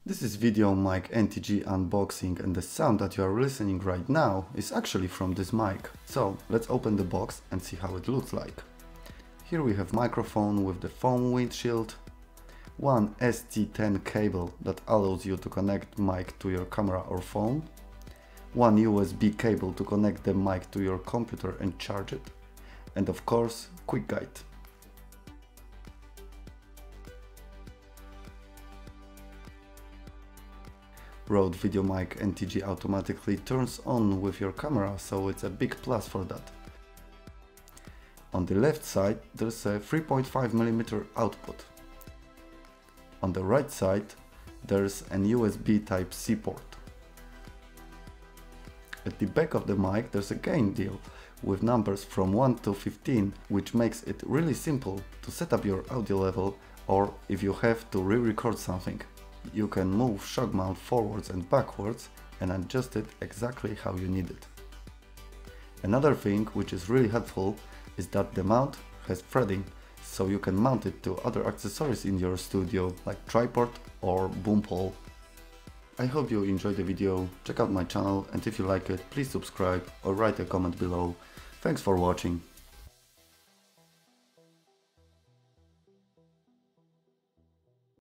This is VideoMic NTG unboxing, and the sound that you are listening right now is actually from this mic. So let's open the box and see how it looks like. Here we have microphone with the foam windshield, one ST10 cable that allows you to connect mic to your camera or phone, one USB cable to connect the mic to your computer and charge it, and of course, quick guide. Rode VideoMic NTG automatically turns on with your camera, so it's a big plus for that. On the left side there's a 3.5mm output. On the right side there's an USB Type-C port. At the back of the mic there's a gain dial with numbers from 1 to 15, which makes it really simple to set up your audio level, or if you have to re-record something. You can move shock mount forwards and backwards and adjust it exactly how you need it. Another thing which is really helpful is that the mount has threading, so you can mount it to other accessories in your studio like tripod or boom pole. I hope you enjoyed the video, check out my channel, and if you like it, please subscribe or write a comment below. Thanks for watching.